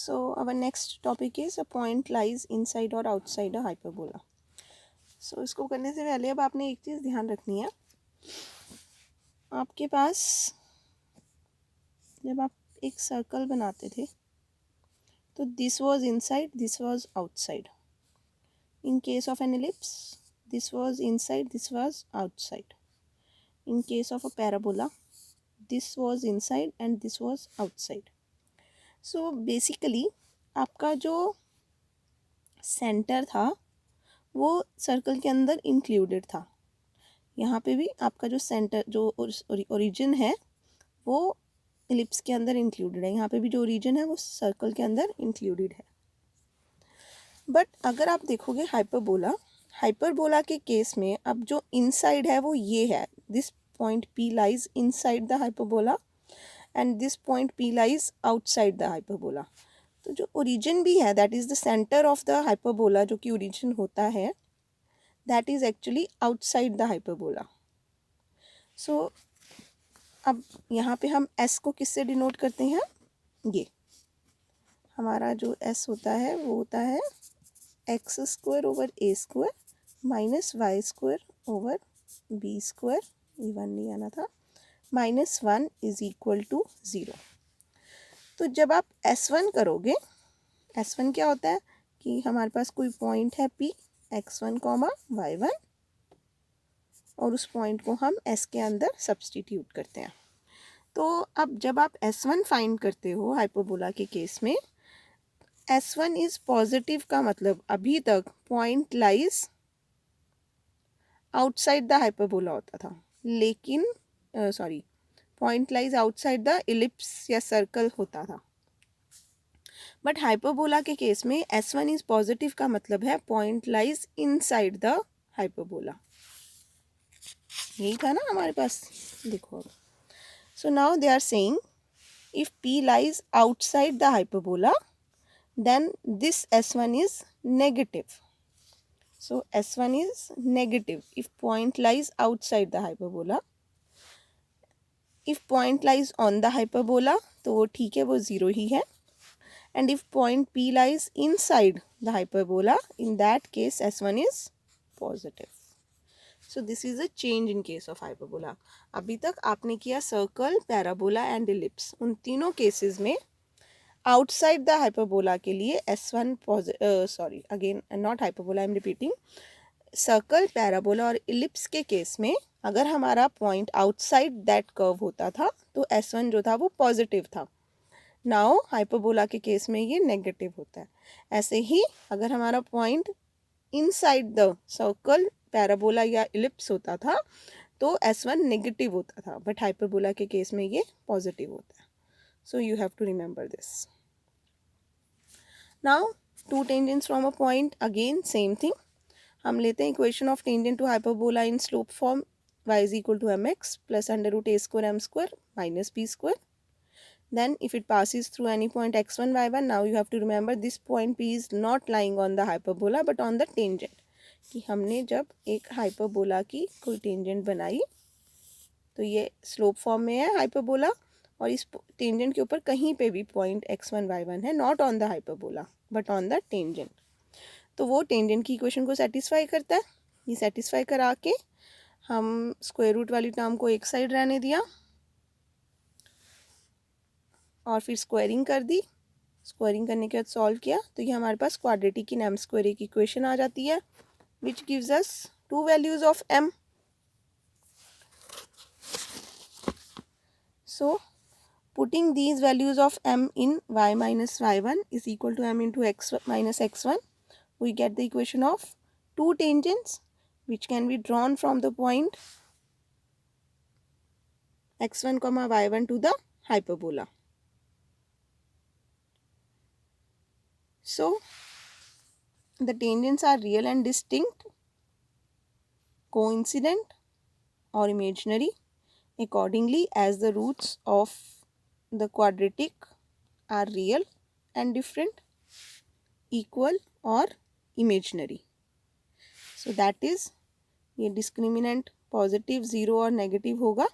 So our next topic is a point lies inside or outside a hyperbola. So इसको करने से पहले अब आपने एक चीज़ ध्यान रखनी है, आपके पास जब आप एक सर्कल बनाते थे तो this was inside, this was outside. In case of an ellipse, this was inside, this was outside. In case of a parabola, this was inside and this was outside. So basically आपका जो centre था वो circle के अंदर included था. यहाँ पे भी आपका जो सेंटर जो ओरिजिन है वो इलिप्स के अंदर इंक्लूडेड है. यहाँ पे भी जो ओरिजिन है वो सर्कल के अंदर इंक्लूडेड है. बट अगर आप देखोगे हाइपरबोला के केस में अब जो इनसाइड है वो ये है, this point P lies inside the hyperbola and this point P lies outside the hyperbola. तो जो ओरिजिन भी है that is the centre of the hyperbola, जो कि ओरिजिन होता है, that is actually outside the hyperbola. So अब यहाँ पे हम s को किससे डिनोट करते हैं, ये हमारा जो s होता है वो होता है x square over a square minus y square over b square, ये 1 नहीं आना था, माइनस 1 इज इक्वल टू 0. तो जब आप S1 करोगे, S1 क्या होता है कि हमारे पास कोई पॉइंट है P x1 कॉमा y1 और उस पॉइंट को हम S के अंदर सब्सटीट्यूट करते हैं. तो अब जब आप S1 फाइंड करते हो हाइपरबोला के केस में, S1 इज पॉजिटिव का मतलब अभी तक point lies outside the hyperbola होता था, लेकिन point lies outside the ellipse या सर्कल होता था. बट हाइपरबोला के केस में S1 इज पॉजिटिव का मतलब है point lies inside the hyperbola. यही था ना हमारे पास, देखो. So now they are saying if P lies outside the hyperbola, then this S1 is negative. So S1 is negative if point lies outside the hyperbola. If point lies on the hyperbola, तो वो ठीक है, वो 0 ही है. And if point P lies inside the hyperbola, in that case S1 is positive. So this is a change in case of hyperbola. अभी तक आपने किया सर्कल, पैराबोला एंड इलिप्स, उन तीनों केसेस में आउटसाइड द हाइपरबोला के लिए S1 again not hyperbola, I am repeating, circle, parabola और इलिप्स के केस में अगर हमारा पॉइंट आउटसाइड दैट कर्व होता था तो S1 जो था वो पॉजिटिव था. नाउ हाइपरबोला के केस में ये नेगेटिव होता है. ऐसे ही अगर हमारा point inside the circle, parabola या इलिप्स होता था तो S1 नेगेटिव होता था, बट हाइपरबोला के केस में ये पॉजिटिव होता है. So you have to remember this. Now two tangents from a point, again same thing. हम लेते हैं equation of tangent to hyperbola in slope form y is equal to mx plus under root a square m square minus b square. Then if it passes through any point x1 y1, now you have to remember this point P is not lying on the hyperbola but on the tangent. कि हमने जब एक hyperbola की कोई tangent बनाई तो ये slope form में है हाइपरबोला और इस टेंजेंट के ऊपर कहीं पे भी पॉइंट x1 y1 है, not on the hyperbola but on the tangent. तो वो टेंजेंट की इक्वेशन को सेटिस्फाई करता है. ये सेटिस्फाई करा के हम स्क्वायर रूट वाली टर्म को एक साइड रहने दिया और फिर स्क्वायरिंग कर दी. स्क्वायरिंग करने के बाद सॉल्व किया तो ये हमारे पास क्वाड्रेटिक इन एम स्क्वायर की इक्वेशन आ जाती है, which gives us to values of m. So putting these values of m in y minus y1 is equal to m into x minus x1, we get the equation of two tangents which can be drawn from the point x1 comma y1 to the hyperbola. So the tangents are real and distinct, coincident or imaginary accordingly as the roots of the quadratic are real and different, equal or imaginary. So that is, ये discriminant positive, zero और negative होगा.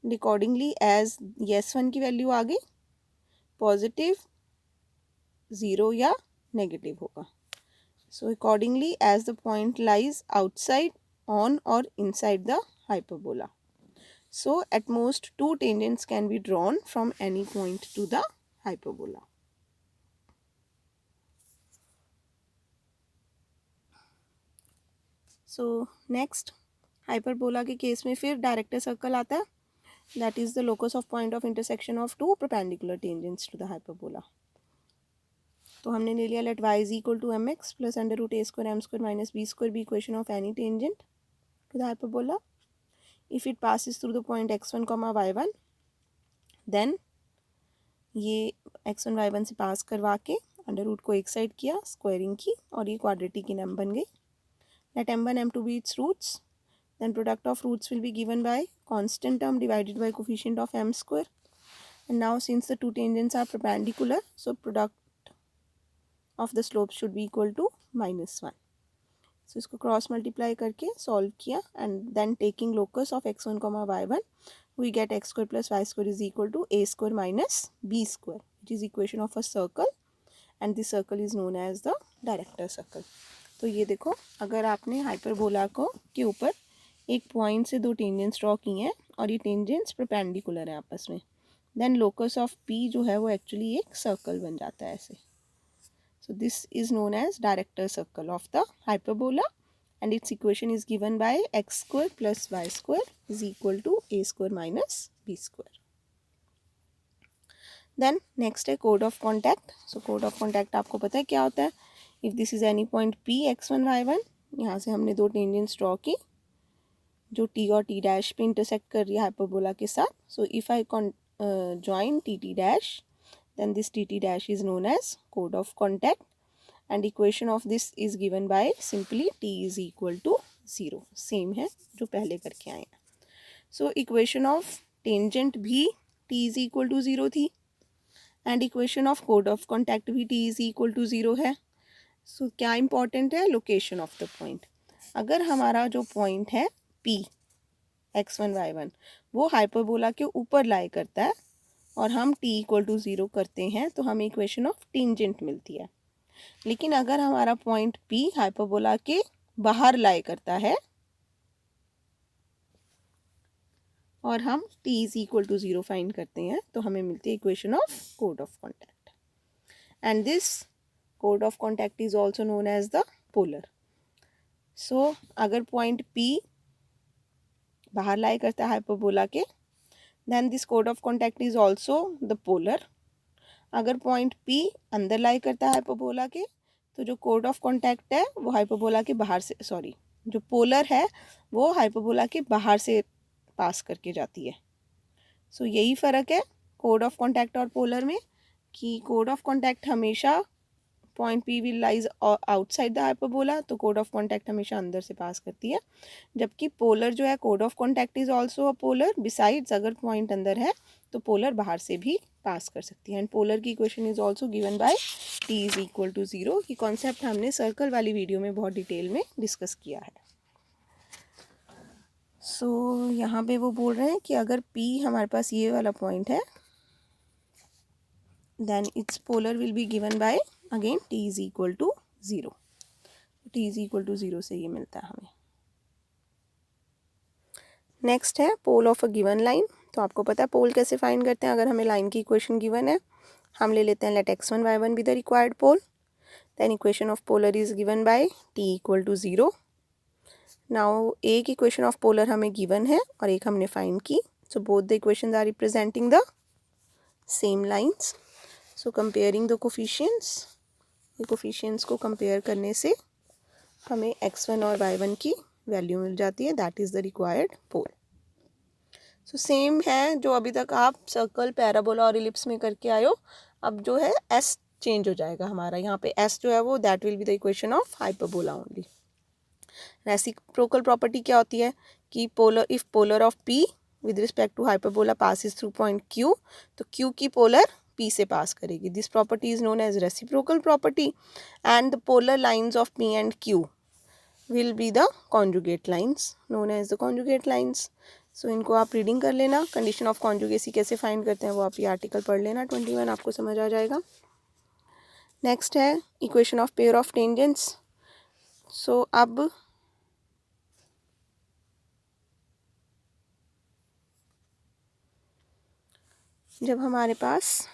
Accordingly as S1 की value आ गई positive, zero या negative होगा. So accordingly as the point lies outside, on और inside the hyperbola. So at most two tangents can be drawn from any point to the hyperbola. So next hyperbola के case में फिर director circle आता है. That is the locus of point of intersection of two perpendicular tangents to the hyperbola. तो हमने ले लिया let y is equal to M x plus under root a square M square minus b square be equation of any tangent to the hyperbola. If it passes through the point x1 comma y1, then ये x1 y1 से पास करवा के under root को एक side किया, squaring की, और ये क्वाड्रेटिक इन m बन गई. Let m1 m2 be its roots, then product of roots will be given by constant term divided by coefficient of m square. And now since the two tangents are perpendicular, so product of the slopes should be equal to -1. So इसको cross multiply करके solve किया and then taking locus of x1 comma y1, we get x square plus y square is equal to a square minus b square, which is equation of a circle, and this circle is known as the director circle. तो ये देखो, अगर आपने hyperbola को के ऊपर एक point से दो टेंजेंट्स ड्रॉ किए हैं और ये टेंजेंट्स परपेंडिकुलर हैं आपस में, देन लोकस ऑफ पी जो है वो एक्चुअली एक सर्कल बन जाता है ऐसे. So this is known as director circle of the hyperbola and its equation is given by x square plus y square is equal to A square minus b square. Then next है कोड of contact. So कोड of contact आपको पता है क्या होता है. If this is any point P x1 y1, यहाँ से हमने दो टेंजेंट्स ड्रॉ की जो टी और टी डैश पे इंटरसेक्ट कर रही है हाइपरबोला के साथ. So if I join T T dash, then this T T dash is known as कोड of contact and equation of this is given by simply T is equal to zero. Same है जो पहले करके आए हैं. So equation of tangent भी T is equal to zero थी and equation of कोड ऑफ कॉन्टैक्ट भी T is equal to zero है. सो क्या इंपॉर्टेंट है, लोकेशन ऑफ द पॉइंट. अगर हमारा जो पॉइंट है P x1 y1 वो हाइपरबोला के ऊपर लाई करता है और हम t इक्वल टू ज़ीरो करते हैं तो हमें इक्वेशन ऑफ टेंजेंट मिलती है. लेकिन अगर हमारा पॉइंट P हाइपरबोला के बाहर लाई करता है और हम t is equal to zero find करते हैं तो हमें मिलती है इक्वेशन ऑफ कोड ऑफ कॉन्टैक्ट. एंड दिस कोड of contact is also known as the polar. So अगर पॉइंट P बाहर लाई करता है हाइपरबोला के, देन दिस कोड of contact is also the polar. अगर पॉइंट P अंदर लाई करता है हाइपरबोला के, तो जो कोड ऑफ कॉन्टैक्ट है वो हाइपरबोला के बाहर से, सॉरी, जो पोलर है वो हाइपरबोला के बाहर से पास करके जाती है. सो यही फ़र्क है कोड ऑफ कॉन्टैक्ट और पोलर में कि कोड ऑफ कॉन्टैक्ट हमेशा point P will lies outside the hyperbola, तो कोड ऑफ कॉन्टैक्ट हमेशा अंदर से पास करती है. जबकि पोलर जो है, कोड of contact is also a polar. Besides अगर पॉइंट अंदर है तो पोलर बाहर से भी पास कर सकती है. एंड पोलर की equation is also given by t is equal to zero. की कॉन्सेप्ट हमने सर्कल वाली वीडियो में बहुत डिटेल में डिस्कस किया है. सो यहाँ पे वो बोल रहे हैं कि अगर P हमारे पास ये वाला पॉइंट है, then its polar will be given by again t is equal to zero. t is equal to zero से ये मिलता है हमें. नेक्स्ट है pole of a given line. तो आपको पता है पोल कैसे फाइंड करते हैं. अगर हमें लाइन की इक्वेशन गिवन है, हम ले लेते हैं let x1 y1 be the required pole. Then equation of polar is given by t equal to zero. Now एक इक्वेशन ऑफ पोलर हमें गिवन है और एक हमने फाइंड की. So both the equations are representing the same lines. So comparing the coefficients, ये coefficients को compare करने से हमें x1 और y1 की वैल्यू मिल जाती है. That is the required pole. So same है जो अभी तक आप सर्कल, पैराबोला और इलिप्स में करके आए हो. अब जो है s चेंज हो जाएगा हमारा. यहाँ पे s जो है वो that will be the equation of hyperbola only. Reciprocal property क्या होती है कि polar, if polar of P with respect to hyperbola passes through point Q, तो Q की पोलर P से पास करेगी. This property is known as reciprocal property and the polar lines of P and Q will be the conjugate lines known as the conjugate lines. So इनको आप reading कर लेना. Condition of कॉन्जुगेसी कैसे find करते हैं वो आप ये आर्टिकल पढ़ लेना 21, आपको समझ आ जाएगा. नेक्स्ट है equation of pair of tangents. So अब जब हमारे पास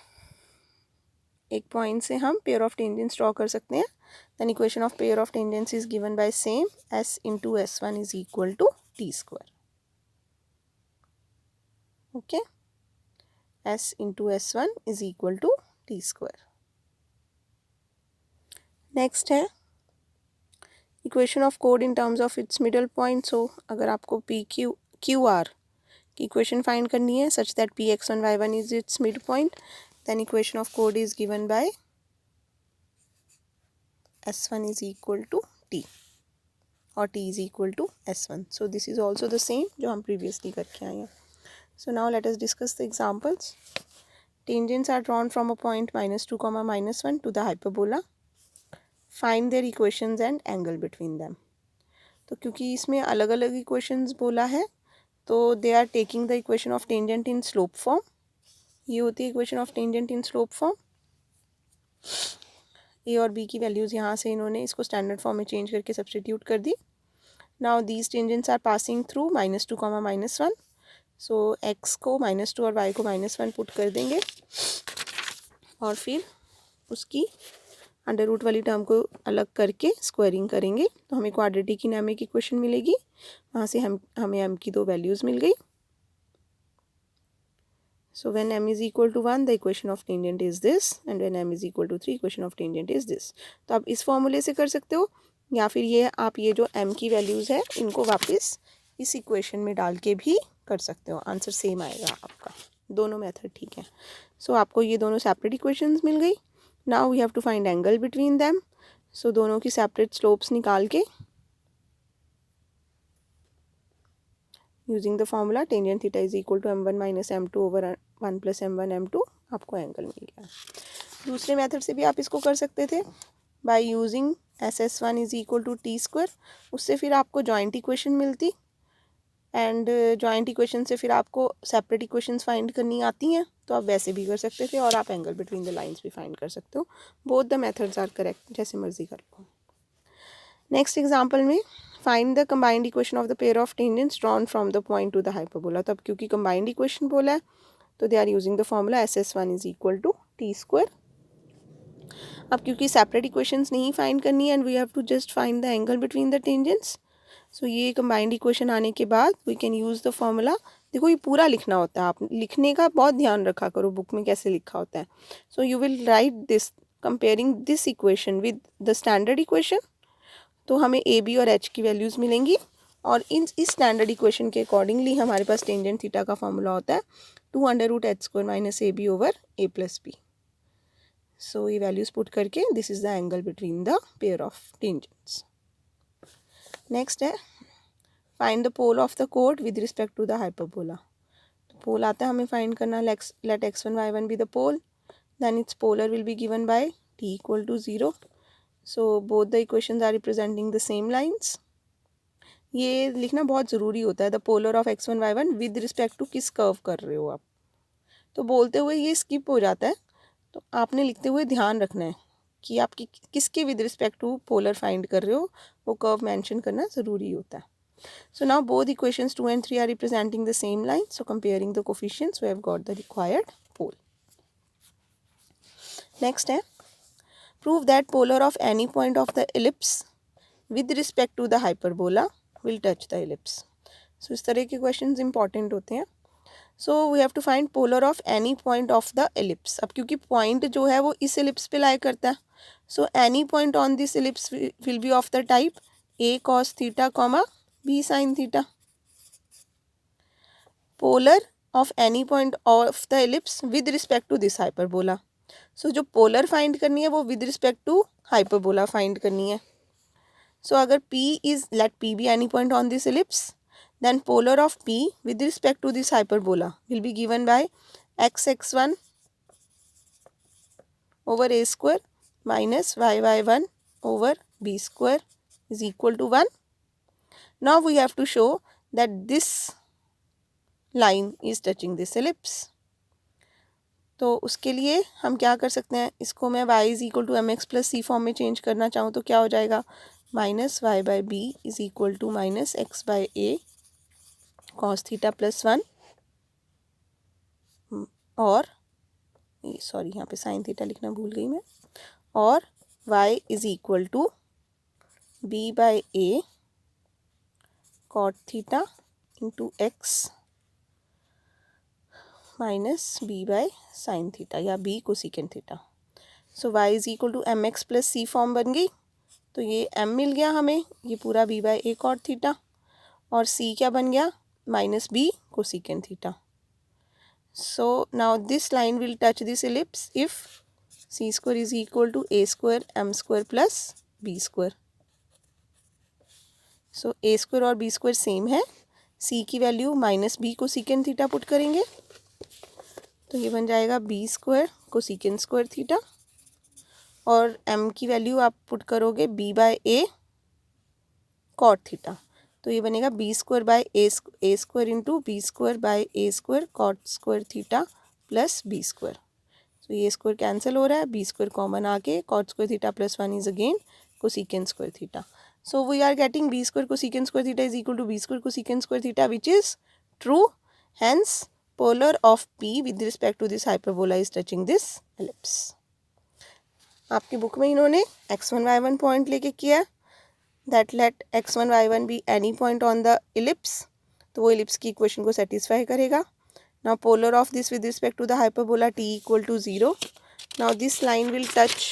एक पॉइंट से हम पेयर ऑफ टेंजेंट्स ड्रॉ कर सकते हैं, then equation of pair of tangents is given by same s into s1 is equal to T square. Okay, s into s1 is equal to T square. Next है equation of कोड in terms of its middle point. So अगर आपको P Q R की equation find करनी है such that P X one Y one is its mid point, then equation of कोड is given bye s1 is equal to t और t is equal to s1. So this is also the same जो हम previously करके आए हैं. So now let us discuss the examples. Tangents are drawn from a point -2, -1 to the hyperbola. Find their equations and angle between them. तो क्योंकि इसमें अलग अलग इक्वेशंस बोला है तो they are taking the equation of tangent in slope form. ये होती है equation of tangent in slope form. A और बी की वैल्यूज़ यहाँ से इन्होंने इसको स्टैंडर्ड फॉर्म में चेंज करके सब्सटीट्यूट कर दी. Now these tangents are passing through -2, -1. So X को -2 और वाई को -1 पुट कर देंगे और फिर उसकी अंडर रूट वाली टर्म को अलग करके स्क्वायरिंग करेंगे तो हमें क्वाड्रेटिक डायनामिक इक्वेशन मिलेगी. वहाँ से हमें m की दो वैल्यूज़ मिल गई. So when m is equal to 1 the equation of tangent is this and when m is equal to 3 equation of tangent is this. तो आप इस फॉर्मूले से कर सकते हो या फिर ये आप ये जो m की वैल्यूज़ है इनको वापस इस इक्वेशन में डाल के भी कर सकते हो. आंसर सेम आएगा आपका. दोनों मेथड ठीक है. सो आपको ये दोनों सेपरेट इक्वेशंस मिल गई. Now we have to find angle between them. So दोनों की सेपरेट स्लोप्स निकाल के using the formula tangent theta is equal to m1 minus m2 over 1 plus m1 m2 आपको एंगल मिल गया. दूसरे मेथड से भी आप इसको कर सकते थे by using ss1 is equal to T square. उससे फिर आपको जॉइंट इक्वेशन मिलती एंड जॉइंट इक्वेशन से फिर आपको सेपरेट इक्वेशंस फाइंड करनी आती हैं तो आप वैसे भी कर सकते थे और आप एंगल बिटवीन द लाइंस भी फाइंड कर सकते हो. Both the methods are correct, जैसे मर्जी कर लो. नेक्स्ट एग्जांपल में find the combined equation of the pair of tangents drawn from the point to the hyperbola. तो अब क्योंकि कंबाइंड इक्वेशन बोला है तो they are using the formula ss1 is equal to T square. अब क्योंकि separate equations नहीं find करनी है and we have to just find the angle between the tangents. So ये कंबाइंड इक्वेशन आने के बाद we can use the formula. देखो ये पूरा लिखना होता है, आप लिखने का बहुत ध्यान रखा करो बुक में कैसे लिखा होता है. So you will write this comparing this equation with the standard equation. तो हमें ए बी और एच की वैल्यूज़ मिलेंगी और इस स्टैंडर्ड इक्वेशन के अकॉर्डिंगली हमारे पास टेंजेंट थीटा का फॉर्मूला होता है 2√h² minus A B over A plus B. So ये वैल्यूज़ पुट करके this is the angle between the pair of tangents. Next है find the pole of the कोड with respect to the hyperbola. Pole आता है हमें find करना. Let x1 y1 be the pole, then its polar will be given by t equal to 0. So both the equations are representing the same lines. ये लिखना बहुत ज़रूरी होता है. The polar of x1 y1 with respect to किस curve कर रहे हो आप. तो बोलते हुए ये स्किप हो जाता है तो आपने लिखते हुए ध्यान रखना है कि आप किसके with respect to polar find कर रहे हो, वो कर्व मेंशन करना ज़रूरी होता है. So now both equations 2 and 3 are representing the same line. So comparing the coefficients, we have got the required pole. Next है prove that polar of any point of the ellipse with respect to the hyperbola will touch the ellipse. So इस तरह के questions important होते हैं. So we have to find polar of any point of the ellipse. अब क्योंकि point जो है वो इस ellipse पे lie करता है. So any point on this ellipse will be of the type a cos theta, b sin theta. Polar of any point of the ellipse with respect to this hyperbola. So जो polar find करनी है वो with respect to hyperbola find करनी है. So अगर p is, let p be any point on this ellipse, then polar of p with respect to this hyperbola will be given by x(x1) over a square minus y(y1) over b square is equal to 1. Now we have to show that this line is touching this ellipse. तो उसके लिए हम क्या कर सकते हैं, इसको मैं y is equal to M x plus C form में चेंज करना चाहूँ तो क्या हो जाएगा, minus y by b is equal to minus x by a cos theta plus 1, और सॉरी यहाँ पे साइन थीटा लिखना भूल गई मैं, और y is equal to B by A cot theta into X minus B by sine theta या B cosecant theta. So y is equal to M x plus C form बन गई, तो ये m मिल गया हमें, ये पूरा b by a cot theta, और c क्या बन गया, minus b cosecant theta. So now this line will touch this ellipse if c square is equal to A square M square plus B square. So a square और b square same है, c की value minus b cosecant theta put करेंगे, तो ये बन जाएगा b square cosecant square theta, और m की वैल्यू आप पुट करोगे b by a cot theta, तो ये बनेगा b square by a square into b square by a square cot square theta plus B square. तो ये स्क्वायर कैंसिल हो रहा है, बी स्क्वायर कॉमन आके cot square theta plus 1 is again cosecant square theta. So we are getting b square cosecant square theta is equal to B square cosecant square theta which is true, hence polar of P with respect to this hyperbola is touching this ellipse। आपकी book में इन्होंने x1 y1 point लेके किया, that let x1 y1 be any point on the ellipse, तो वो ellipse की equation को satisfy करेगा। now polar of this with respect to the hyperbola t equal to 0, now this line will touch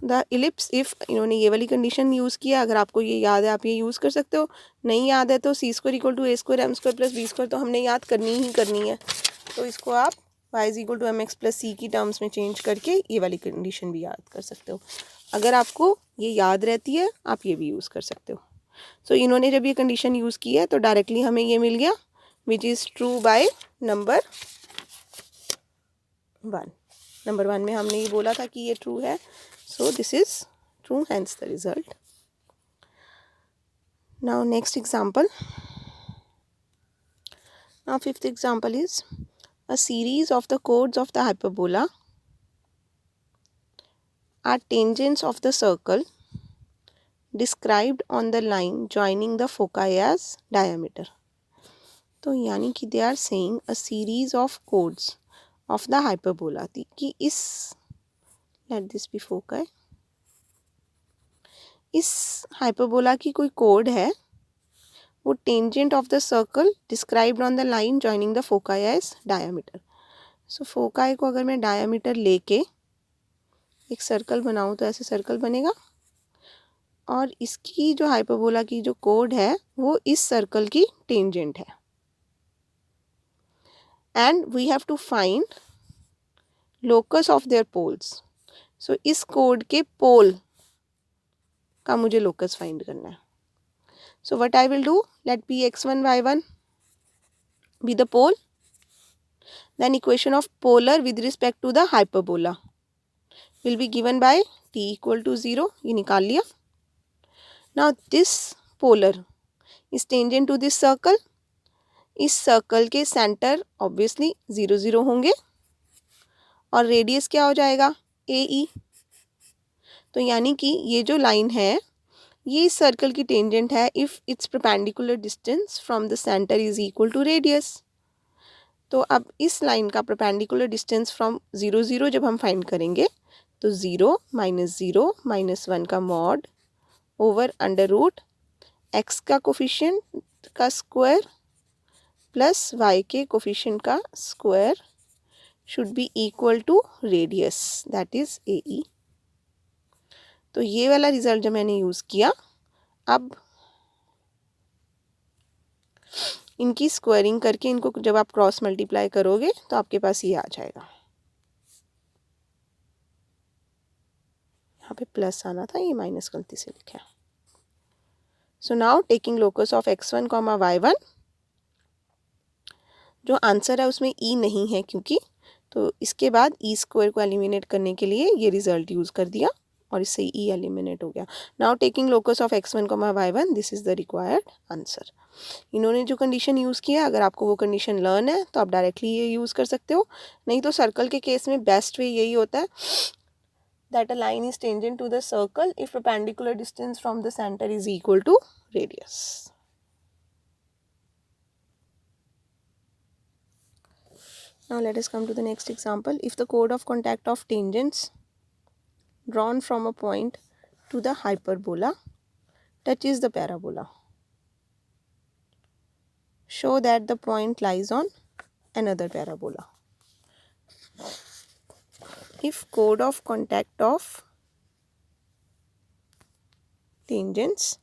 the ellipse if, इन्होंने ये वाली condition use किया, अगर आपको ये याद है आप ये यूज़ कर सकते हो, नहीं याद है तो C square equal to A square M square plus B square तो हमने याद करनी ही करनी है, तो इसको आप y is equal to M x plus C की टर्म्स में चेंज करके ये वाली कंडीशन भी याद कर सकते हो। अगर आपको ये याद रहती है आप ये भी यूज़ कर सकते हो। सो इन्होंने जब ये कंडीशन यूज़ की है तो डायरेक्टली हमें ये मिल गया which is true by number 1। Number 1 में हमने ये बोला था कि ये ट्रू है, so this is true, hence the result। now next example, now fifth example is a series of the chords of the hyperbola are tangents of the circle described on the line joining the foci as diameter। तो यानी कि they are saying a series of chords of the hyperbola कि इस let this be foci, इस hyperbola की कोई कोड है, वो tangent of the circle described on the line joining the foci as diameter. So foci को अगर मैं डायामीटर लेके एक सर्कल बनाऊँ तो ऐसे सर्कल बनेगा, और इसकी जो हाइपरबोला की जो कोड है वो इस सर्कल की टेंजेंट है, and we have to find locus of their poles. So इस कोड के पोल का मुझे लोकस फाइंड करना है। So what I will do, let P x1 y1 be the pole, then equation of polar with respect to the hyperbola will be given by t equal to 0, ये निकाल लिया। Now this polar is tangent to this circle, इस circle के centre obviously 0 0 होंगे, और radius क्या हो जाएगा AE। तो यानी कि ये जो लाइन है ये इस सर्कल की टेंजेंट है if its perpendicular distance from the centre is equal to radius. तो अब इस लाइन का परपेंडिकुलर डिस्टेंस फ्रॉम 0 0 जब हम फाइंड करेंगे तो 0 माइनस 1 का mod over under root x का कोफिशिएंट का स्क्वायर प्लस वाई के कोफिशिएंट का square should be equal to radius that is AE। तो ये वाला रिजल्ट जब मैंने यूज़ किया, अब इनकी स्क्वायरिंग करके इनको जब आप क्रॉस मल्टीप्लाई करोगे तो आपके पास ये आ जाएगा। यहाँ पे प्लस आना था, ये माइनस गलती से लिखा है। So now taking locus of x1 comma y1, जो आंसर है उसमें e नहीं है क्योंकि, तो इसके बाद e स्क्वायर को एलिमिनेट करने के लिए ये रिजल्ट यूज़ कर दिया और इससे ई एलिमिनेट हो गया. Now taking locus of x1 comma y1, this is the required answer. इन्होंने जो कंडीशन यूज़ किया, अगर आपको वो कंडीशन लर्न है तो आप डायरेक्टली ये यूज़ कर सकते हो. नहीं तो सर्कल के केस में बेस्ट वे यही होता है that a line is tangent to the circle if perpendicular distance from the center is equal to radius. Now let us come to the next example. If the chord of contact of tangents drawn from a point to the hyperbola touches the parabola, show that the point lies on another parabola. If chord of contact of tangents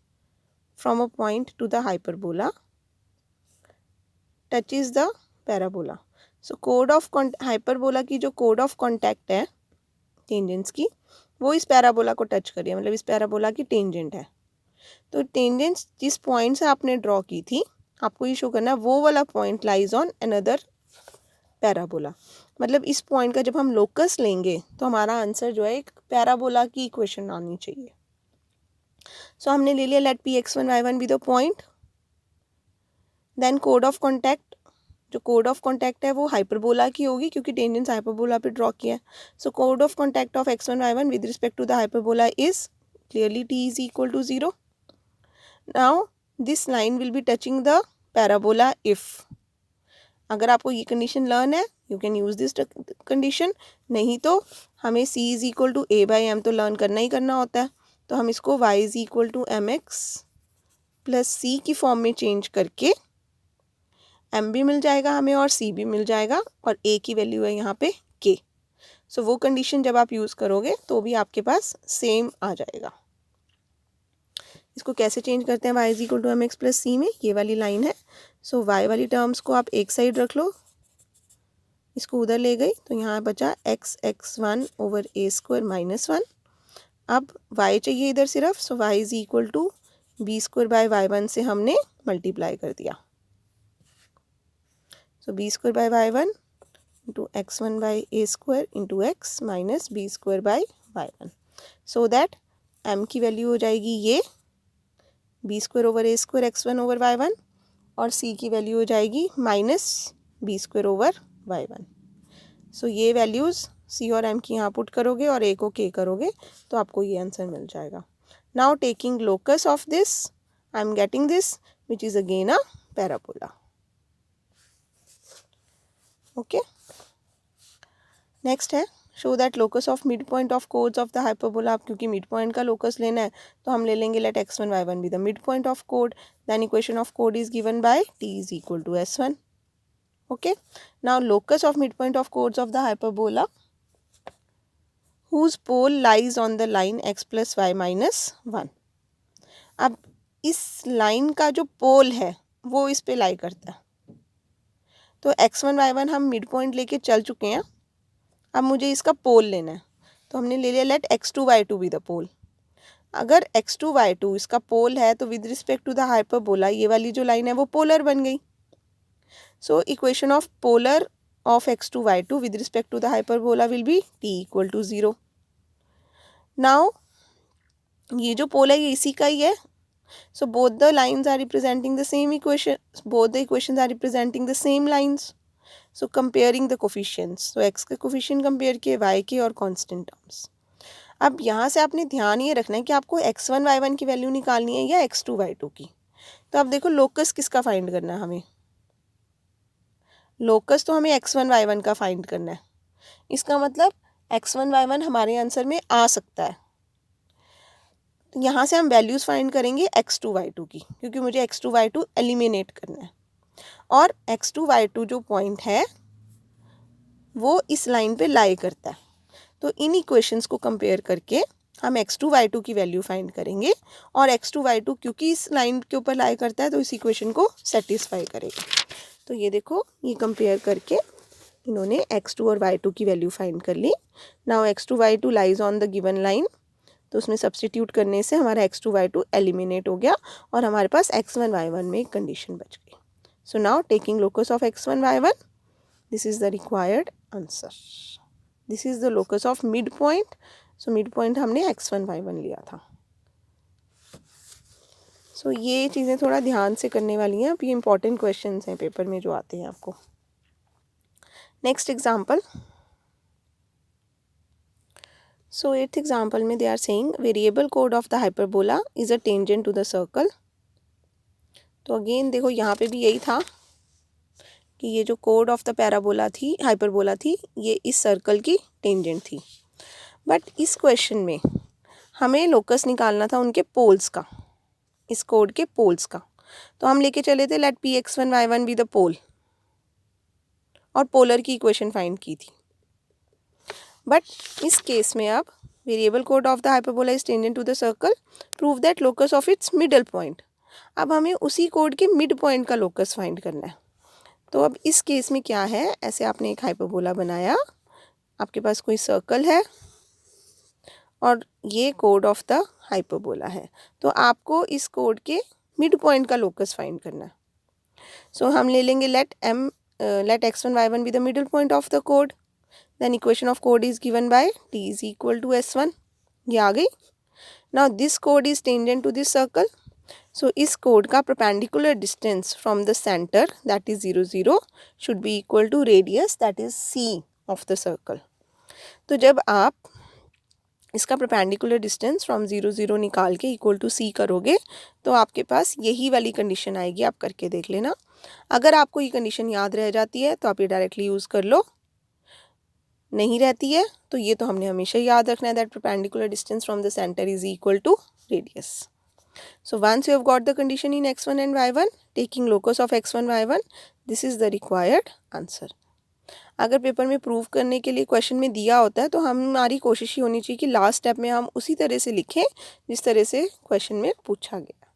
from a point to the hyperbola touches the parabola. सो कोड of hyperbola की जो कोड of contact है tangents की, वो इस parabola को touch करिए, मतलब इस पैराबोला की टेंजेंट है. तो टेंजेंट्स जिस पॉइंट से आपने ड्रॉ की थी, आपको ये शो करना है वो वाला point lies on another parabola. मतलब इस पॉइंट का जब हम लोकस लेंगे तो हमारा आंसर जो है एक पैराबोला की इक्वेशन आनी चाहिए. सो हमने ले लिया let P x1 y1 be the point. Then कोड ऑफ कॉन्टैक्ट, जो कोड ऑफ कॉन्टैक्ट है वो हाइपरबोला की होगी क्योंकि टेंजेंट्स हाइपरबोला पे ड्रॉ किया है. सो कोड of contact of x1 y1 with respect to the hyperbola is clearly t is equal to 0. Now this line will be touching the parabola if. अगर आपको ये कंडीशन लर्न है you can use this condition. नहीं तो हमें c is equal to a by M तो learn करना ही करना होता है. तो हम इसको y is equal to M x plus C की फॉर्म में चेंज करके m भी मिल जाएगा हमें और c भी मिल जाएगा और a की वैल्यू है यहाँ पे k. सो वो कंडीशन जब आप यूज़ करोगे तो भी आपके पास सेम आ जाएगा. इसको कैसे चेंज करते हैं y is equal to M x plus C में, ये वाली लाइन है. सो y वाली टर्म्स को आप एक साइड रख लो, इसको उधर ले गई तो यहाँ बचा x(x1) over a square minus 1. अब y चाहिए इधर सिर्फ, so y is equal to B square by y1 से हमने मल्टीप्लाई कर दिया. So b square by y1 into x1 by a square into x minus b square by y1. So that m की value हो जाएगी ये b square over a square x1 over y1 और c की value हो जाएगी minus b square over y1. So ये values c और m की यहाँ पुट करोगे और a को k करोगे तो आपको ये आंसर मिल जाएगा. Now taking locus of this, I am getting this which is again a parabola. Okay. Next है show that locus of mid point of chords of the hyperbola. आप क्योंकि मिड पॉइंट का locus लेना है तो हम ले लेंगे let x1 y1 be the mid point of कोड. देन इक्वेशन ऑफ कोड is given by t is equal to s1. Okay. Now locus of mid point of chords of the hyperbola whose pole lies on the line x plus Y minus 1. अब इस line का जो पोल है वो इस पे लाई करता है. तो x1 y1 हम मिड पॉइंट लेके चल चुके हैं, अब मुझे इसका पोल लेना है. तो हमने ले लिया late x2 y2 B the पोल. अगर x2 y2 इसका पोल है तो with respect to the hyperbola ये वाली जो लाइन है वो पोलर बन गई. So equation of polar of x2 y2 with respect to the hyperbola will be t equal to 0. Now ये जो पोल है ये इसी का ही है. So both the lines are representing the same equation. Both the equations are representing the same lines. So comparing the coefficients. So x के coefficient compare किए y के और constant terms. अब यहाँ से आपने ध्यान ये रखना है कि आपको x1 y1 की वैल्यू निकालनी है या x2 y2 की. तो अब देखो लोकस किसका फाइंड करना है हमें. लोकस तो हमें x1 y1 का फाइंड करना है. इसका मतलब x1 y1 हमारे आंसर में आ सकता है. यहाँ से हम वैल्यूज़ फाइंड करेंगे x2 y2 की क्योंकि मुझे x2 y2 एलिमिनेट करना है. और x2 y2 जो पॉइंट है वो इस लाइन पे लाई करता है. तो इन इक्वेशंस को कंपेयर करके हम x2 y2 की वैल्यू फाइंड करेंगे और x2 y2 क्योंकि इस लाइन के ऊपर लाई करता है तो इस इक्वेशन को सेटिस्फाई करेगा. तो ये देखो ये कंपेयर करके इन्होंने x2 और y2 की वैल्यू फाइंड कर ली. Now x2 y2 lies on the given line. तो उसमें सब्सटीट्यूट करने से हमारा x2 y2 एलिमिनेट हो गया और हमारे पास x1 y1 में एक कंडीशन बच गई. So now taking locus of x1 y1, this is the required answer. This is the locus of mid point so mid point हमने x1 y1 लिया था। सो ये चीज़ें थोड़ा ध्यान से करने वाली हैं, अब ये इंपॉर्टेंट क्वेश्चंस हैं पेपर में जो आते हैं आपको। Next example, so eighth example में दे आर सेइंग वेरिएबल कोड of the hyperbola is a tangent to the circle. तो अगेन देखो यहाँ पे भी यही था कि ये जो कोड ऑफ द पैराबोला थी, हाइपरबोला थी, ये इस सर्कल की टेंजेंट थी। बट इस क्वेश्चन में हमें लोकस निकालना था उनके पोल्स का, इस कोड के पोल्स का। तो हम लेके चले थे late Px1 y1 be the पोल, और पोलर की इक्वेशन फाइंड की थी। बट इस केस में अब वेरिएबल कोड of the hyperbola is tangent to the circle, prove that locus of its middle point. अब हमें उसी कोड के मिड पॉइंट का लोकस फाइंड करना है। तो अब इस केस में क्या है, ऐसे आपने एक हाइपरबोला बनाया, आपके पास कोई सर्कल है और ये कोड ऑफ द हाइपरबोला है, तो आपको इस कोड के मिड पॉइंट का लोकस फाइंड करना है। सो हम ले लेंगे let x1 y1 be the middle point of the code, then equation of कोड is given by t is equal to s1, ये आ गई। नाउ दिस कोड is tangent to this circle, सो इस कोड का perpendicular distance from the centre that is 0 0 should be equal to radius that is c of the circle. तो जब आप इसका परपेंडिकुलर डिस्टेंस फ्रॉम 0 0 निकाल के इक्वल टू c करोगे तो आपके पास यही वाली कंडीशन आएगी। आप करके देख लेना, अगर आपको ये कंडीशन याद रह जाती है तो आप ये डायरेक्टली यूज़ कर लो, नहीं रहती है तो ये तो हमने हमेशा याद रखना है that perpendicular distance from the centre is equal to radius. So once you have got the condition in x1 and y1 taking locus of x1 y1, this is the required answer. अगर paper में prove करने के लिए question में दिया होता है तो हमारी कोशिश ही होनी चाहिए कि लास्ट स्टेप में हम उसी तरह से लिखें जिस तरह से क्वेश्चन में पूछा गया।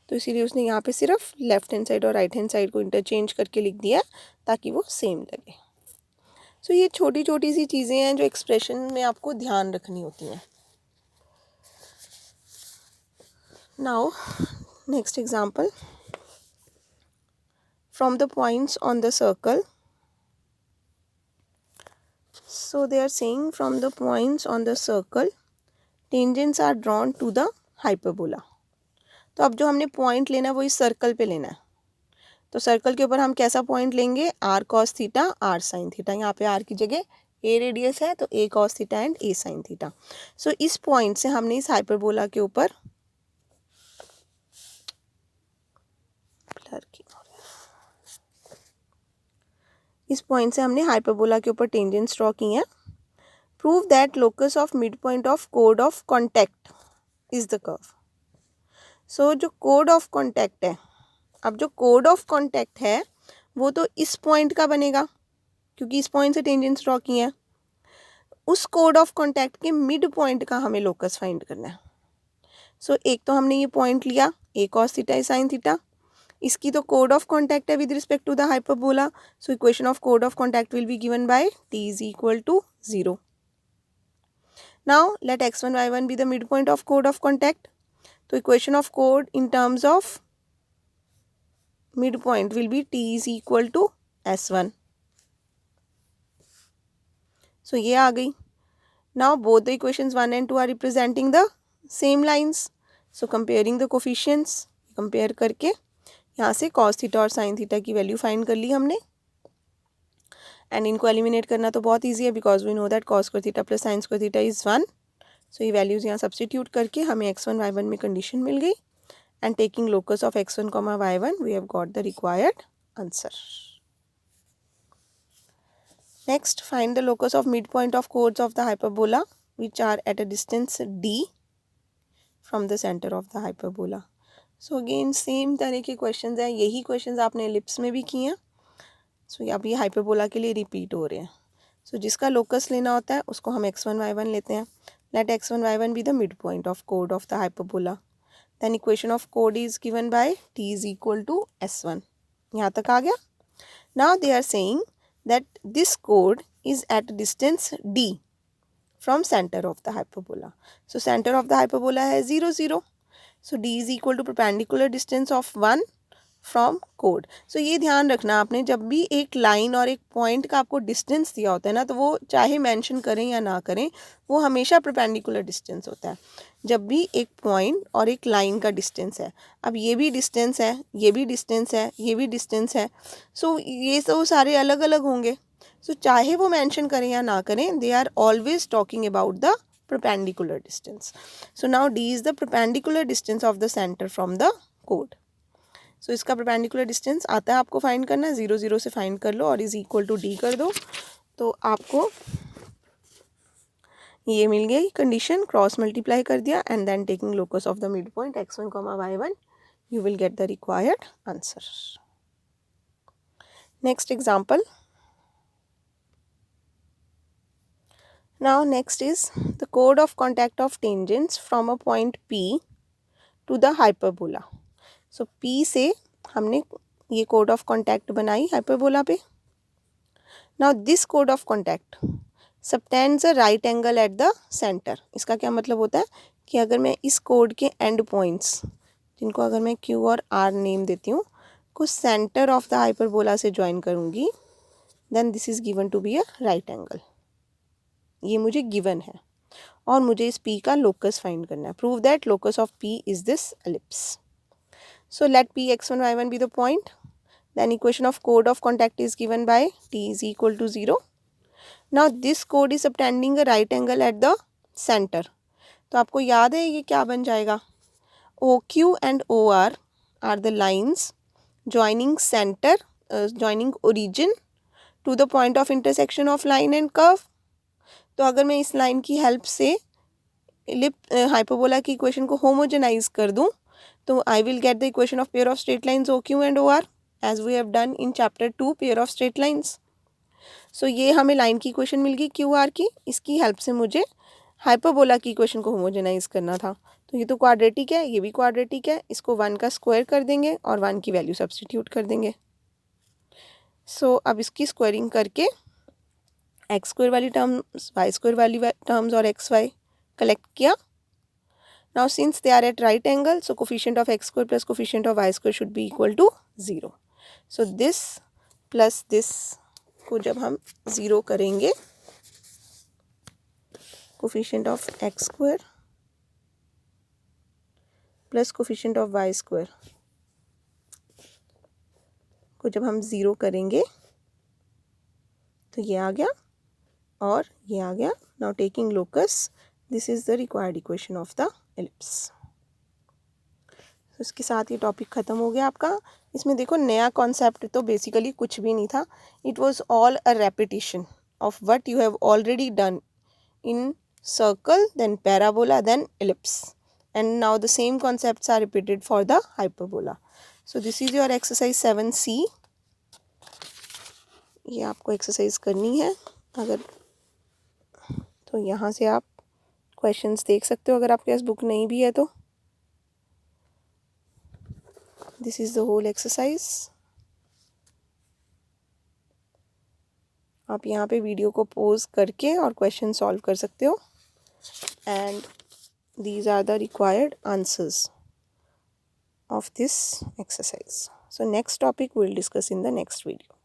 तो इसीलिए उसने यहाँ पे सिर्फ लेफ्ट हैंड साइड और राइट हैंड साइड को इंटरचेंज करके लिख दिया ताकि वो सेम लगे। सो ये छोटी छोटी सी चीज़ें हैं जो एक्सप्रेशन में आपको ध्यान रखनी होती हैं। Now next example, from the points on the circle, so they are saying from the points on the circle tangents are drawn to the hyperbola। तो अब जो हमने पॉइंट लेना है वो इस सर्कल पे लेना है, तो सर्कल के ऊपर हम कैसा पॉइंट लेंगे, r cos theta r sin theta. यहाँ पे r की जगह a रेडियस है तो a cos theta and a sin theta. So इस पॉइंट से हमने इस हाइपरबोला के ऊपर इस पॉइंट से हमने हाइपरबोला के ऊपर टेंजेंट्स ड्रॉ की हैं। Prove that locus of mid point of कोड of contact is the curve. So जो कोड ऑफ कॉन्टैक्ट है, अब जो कोड ऑफ कॉन्टैक्ट है वो तो इस पॉइंट का बनेगा क्योंकि इस पॉइंट से टेंजेंट्स ड्रॉ की हैं। उस कोड ऑफ कॉन्टैक्ट के मिड पॉइंट का हमें लोकस फाइंड करना है। सो एक तो हमने ये पॉइंट लिया a cos theta sin theta, इसकी तो कोड ऑफ कॉन्टैक्ट है with respect to the hyperbola, so equation of कोड of contact will be given by t is equal to 0। Now let x1 y1 be the mid point of कोड of contact, तो equation of कोड in terms of mid point will be t is equal to s1। So ये आ गई। Now both the equations 1 and 2 are representing the same lines, so comparing the coefficients, compare करके यहाँ से cos theta और sine theta की value find कर ली हमने। एंड इनको एलिमिनेट करना तो बहुत ईजी है because we know that cos square theta plus sine square theta is 1। So ये वैल्यूज़ यहाँ सब्सटीट्यूट करके हमें x1 y1 में कंडीशन मिल गई and taking locus of x1 y1 we have got the required answer. Next find the locus of mid point of chords of the hyperbola which are at a distance d from the centre of the hyperbola. So again same तरह के questions हैं, यही questions आपने ellipse में भी किए हैं। सो अब ये हाइपरबोला के लिए रिपीट हो रहे हैं। सो जिसका लोकस लेना होता है उसको हम x1 y1 लेते हैं। Let x1 y1 be the mid point of कोड of the hyperbola, then equation of कोड is given by t is equal to s1। यहाँ तक आ गया। Now they are saying that this कोड is at distance d from centre of the hyperbola. So centre of the hyperbola है 0 0, so d is equal to perpendicular distance of 1 from कोड। So ये ध्यान रखना आपने, जब भी एक लाइन और एक पॉइंट का आपको डिस्टेंस दिया होता है ना, तो वो चाहे मेंशन करें या ना करें, वो हमेशा परपेंडिकुलर डिस्टेंस होता है। जब भी एक पॉइंट और एक लाइन का डिस्टेंस है, अब ये भी डिस्टेंस है, ये भी डिस्टेंस है, ये भी डिस्टेंस है, सो ये तो सारे अलग अलग होंगे। सो चाहे वो मेंशन करें या ना करें, they are always talking about the perpendicular distance. So now d is the perpendicular distance of the center from the chord. So इसका perpendicular distance आता है आपको फाइंड करना, 0 0 से फाइंड कर लो और इज इक्वल टू डी कर दो, तो आपको ये मिल गई कंडीशन। क्रॉस मल्टीप्लाई कर दिया and then taking locus of the mid point x1, y1, you will get the required answer. Next example. Now next is the chord of contact of tangents from a point P to the hyperbola. So P से हमने ये chord of contact बनाई hyperbola पे. Now this chord of contact subtends a right angle at the center. इसका क्या मतलब होता है कि अगर मैं इस chord के end points, जिनको अगर मैं Q और R नेम देती हूँ, को center of the hyperbola से join करूँगी, then this is given to be a right angle. ये मुझे given है और मुझे इस P का locus find करना है. Prove that locus of P is this ellipse. So let P x1 y1 be the point. Then equation of chord of contact is given by T is equal to 0. Now this chord is subtending a right angle at the center. तो आपको याद है ये क्या बन जाएगा? OQ and OR are the lines joining center, joining origin to the point of intersection of line and curve. तो अगर मैं इस लाइन की हेल्प से हाइपरबोला की इक्वेशन को होमोजेनाइज कर दूं, तो I will get the equation of pair of straight lines OQ and OR as we have done in chapter 2 pair of straight lines. So ये हमें लाइन की इक्वेशन मिल गई QR की. इसकी हेल्प से मुझे हाइपरबोला की इक्वेशन को होमोजेनाइज करना था. तो ये तो क्वाड्रेटिक है, ये भी क्वाड्रेटिक है. इसको 1 का स्क्वायर कर देंगे और 1 की वैल्यू सब्स्टिट्यूट कर देंगे. सो अब इसकी स्क्वायरिंग करके एक्स स्क्वायर वाली टर्म्स, वाई स्क्वायर वाली टर्म्स और एक्स वाई कलेक्ट किया. Now since they are at right angle, so coefficient of x square plus coefficient of y square should be equal to 0. So this plus this को जब हम 0 करेंगे, coefficient of x square plus coefficient of y square को जब हम 0 करेंगे, तो ये आ गया और ये आ गया. Now taking locus, this is the required equation of the ellipse. तो इसके साथ ये टॉपिक ख़त्म हो गया आपका. इसमें देखो नया कॉन्सेप्ट तो बेसिकली कुछ भी नहीं था. It was all a repetition of what you have already done in circle, then parabola, then ellipse, and now the same concepts are repeated for the hyperbola. So this is your exercise 7C. ये आपको exercise करनी है. अगर तो यहाँ से आप questions देख सकते हो अगर आपके पास बुक नहीं भी है तो. This is the whole exercise. आप यहाँ पे वीडियो को पॉज करके और क्वेश्चन सॉल्व कर सकते हो. And these are the required answers of this exercise. So next topic will discuss in the next video.